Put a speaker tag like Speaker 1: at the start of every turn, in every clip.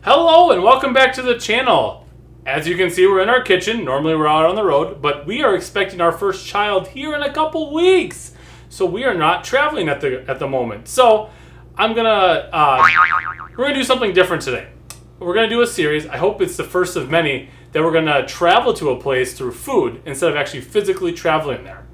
Speaker 1: Hello and welcome back to the channel. As you can see, we're in our kitchen. Normally we're out on the road, but we are expecting our first child here in a couple weeks. So we are not traveling at the moment. So we're gonna do something different today. We're gonna do a series. I hope it's the first of many that we're gonna travel to a place through food instead of actually physically traveling there.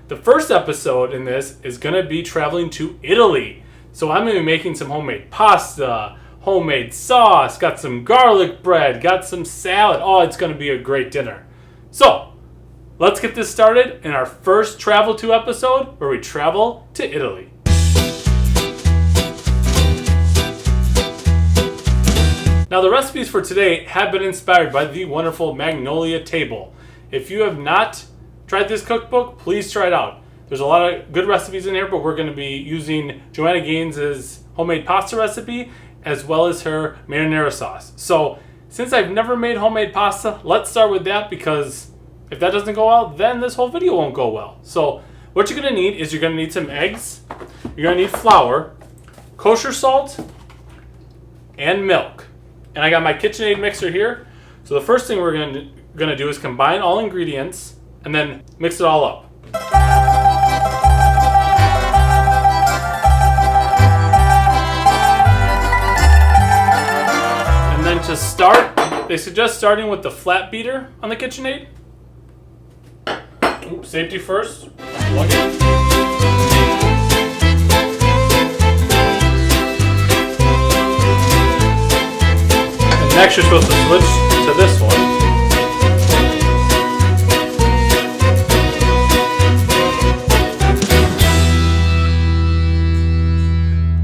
Speaker 1: The first episode in this is gonna be traveling to Italy. So I'm gonna be making some homemade pasta, homemade sauce, got some garlic bread, got some salad. Oh, it's gonna be a great dinner. So let's get this started in our first travel to episode where we travel to Italy. Now the recipes for today have been inspired by the wonderful Magnolia Table. If you have not tried this cookbook, please try it out. There's a lot of good recipes in here, but we're gonna be using Joanna Gaines' homemade pasta recipe as well as her marinara sauce. So since I've never made homemade pasta, let's start with that, because if that doesn't go well, then this whole video won't go well. So what you're gonna need is you're gonna need some eggs, you're gonna need flour, kosher salt, and milk. And I got my KitchenAid mixer here. So the first thing we're gonna do is combine all ingredients and then mix it all up. To start, they suggest starting with the flat beater on the KitchenAid. Oops, safety first. Plug it. And next you're supposed to switch to this one.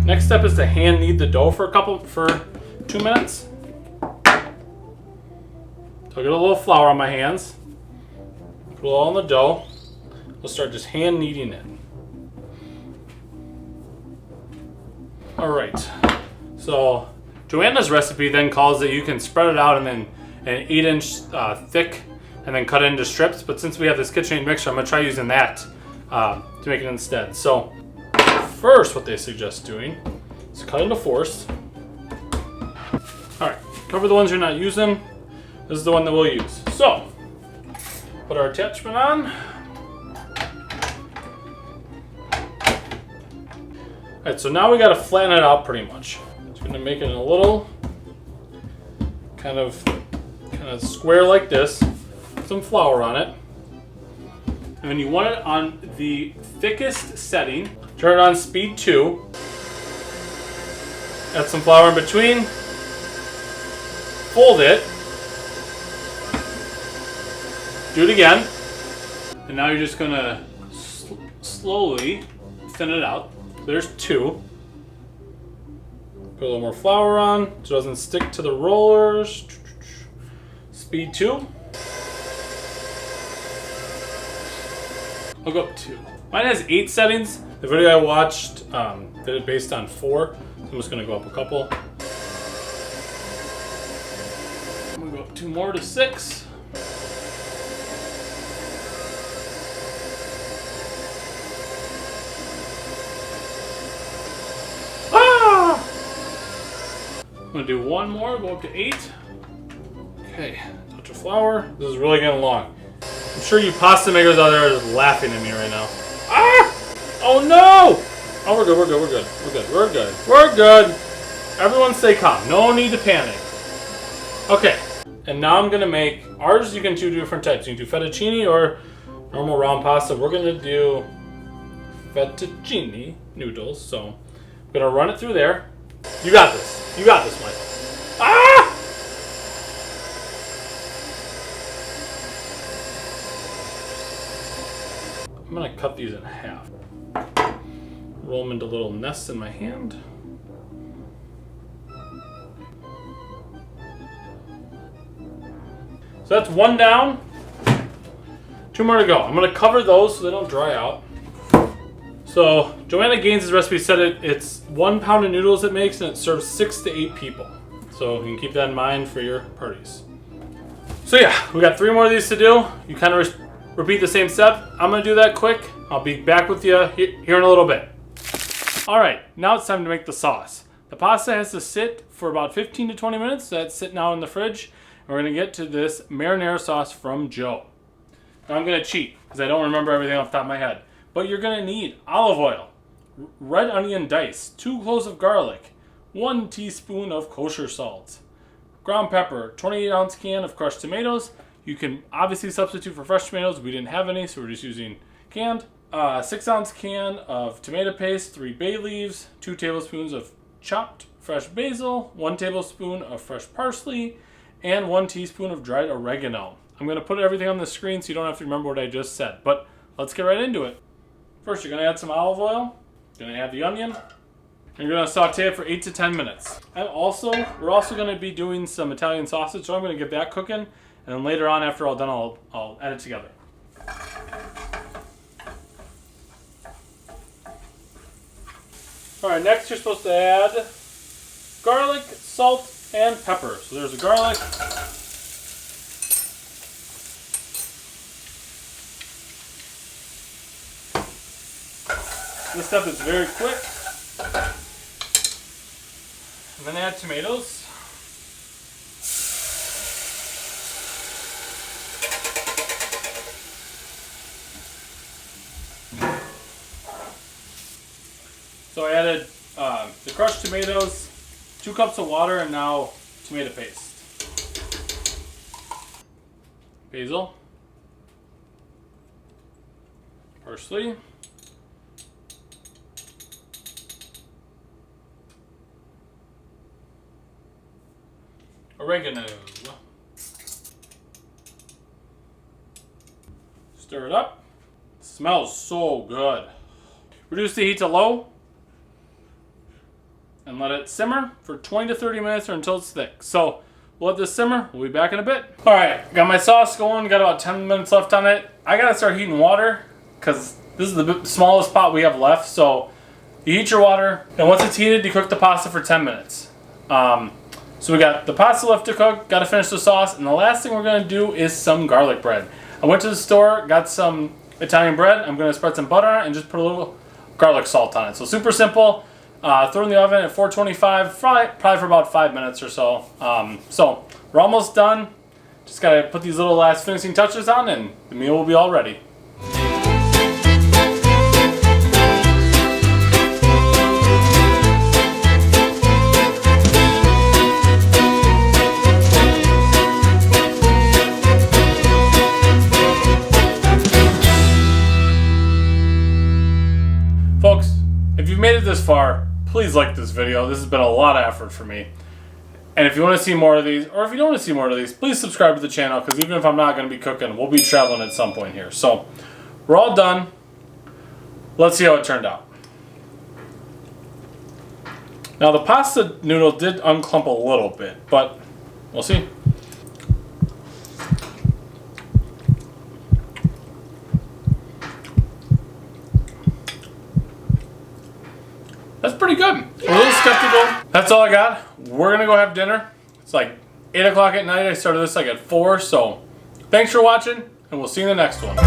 Speaker 1: Next step is to hand knead the dough for 2 minutes. So I get a little flour on my hands, put it all in the dough. We'll start just hand kneading it. All right. So Joanna's recipe then calls that you can spread it out and then an 8-inch thick, and then cut it into strips. But since we have this KitchenAid mixer, I'm gonna try using that to make it instead. So first, what they suggest doing is cut into fours. All right. Cover the ones you're not using. This is the one that we'll use. So, put our attachment on. Alright, so now we gotta flatten it out pretty much. Just gonna make it a little kind of square like this. Put some flour on it. And then you want it on the thickest setting. Turn it on speed 2. Add some flour in between. Fold it. Do it again, and now you're just gonna slowly thin it out. There's 2. Put a little more flour on so it doesn't stick to the rollers. Speed 2. I'll go up 2. Mine has 8 settings. The video I watched did it based on 4, so I'm just gonna go up a couple. I'm gonna go up 2 more to 6. I'm gonna do 1 more, go up to 8. Okay, touch of flour. This is really getting long. I'm sure you pasta makers out there are just laughing at me right now. Ah! Oh no! Oh, we're good. Everyone stay calm. No need to panic. Okay, and now I'm gonna make ours. You can do different types. You can do fettuccine or normal round pasta. We're gonna do fettuccine noodles. So I'm gonna run it through there. You got this. You got this, Michael. Ah! I'm gonna cut these in half. Roll them into little nests in my hand. So that's 1 down. 2 more to go. I'm gonna cover those so they don't dry out. So Joanna Gaines' recipe said it's 1 pound of noodles it makes, and it serves 6 to 8 people. So you can keep that in mind for your parties. So yeah, we got 3 more of these to do. You kind of repeat the same step. I'm gonna do that quick. I'll be back with you here in a little bit. All right, now it's time to make the sauce. The pasta has to sit for about 15 to 20 minutes. That's sitting out in the fridge. And we're going to get to this marinara sauce from Joe. Now I'm going to cheat because I don't remember everything off the top of my head. But you're going to need olive oil, red onion dice, 2 cloves of garlic, 1 teaspoon of kosher salt, ground pepper, 28-ounce can of crushed tomatoes. You can obviously substitute for fresh tomatoes. We didn't have any, so we're just using canned. 6-ounce can of tomato paste, 3 bay leaves, 2 tablespoons of chopped fresh basil, 1 tablespoon of fresh parsley, and 1 teaspoon of dried oregano. I'm going to put everything on the screen so you don't have to remember what I just said, but let's get right into it. First, you're going to add some olive oil. You're going to add the onion. And you're going to saute it for 8 to 10 minutes. And we're also going to be doing some Italian sausage, so I'm going to get that cooking. And then later on, after all done, I'll add it together. All right, next you're supposed to add garlic, salt, and pepper. So there's the garlic. This stuff is very quick. And then add tomatoes. So I added the crushed tomatoes, 2 cups of water, and now tomato paste. Basil. Parsley. Oregano. Stir it up. It smells so good. Reduce the heat to low and let it simmer for 20 to 30 minutes or until it's thick. So we'll let this simmer. We'll be back in a bit. All right, got my sauce going. Got about 10 minutes left on it. I gotta start heating water because this is the smallest pot we have left. So you heat your water, and once it's heated, you cook the pasta for 10 minutes. So we got the pasta left to cook, got to finish the sauce, and the last thing we're going to do is some garlic bread. I went to the store, got some Italian bread. I'm going to spread some butter on it and just put a little garlic salt on it. So super simple. Throw it in the oven at 425, probably for about 5 minutes or so. So we're almost done. Just got to put these little last finishing touches on, and the meal will be all ready. Folks, if you've made it this far, please like this video. This has been a lot of effort for me. And if you want to see more of these, or if you don't want to see more of these, please subscribe to the channel, because even if I'm not going to be cooking, we'll be traveling at some point here. So, we're all done. Let's see how it turned out. Now, the pasta noodle did unclump a little bit, but we'll see. That's pretty good. A little skeptical. That's all I got. We're gonna go have dinner. It's like 8 o'clock at night. I started this like at 4, so thanks for watching, and we'll see you in the next one.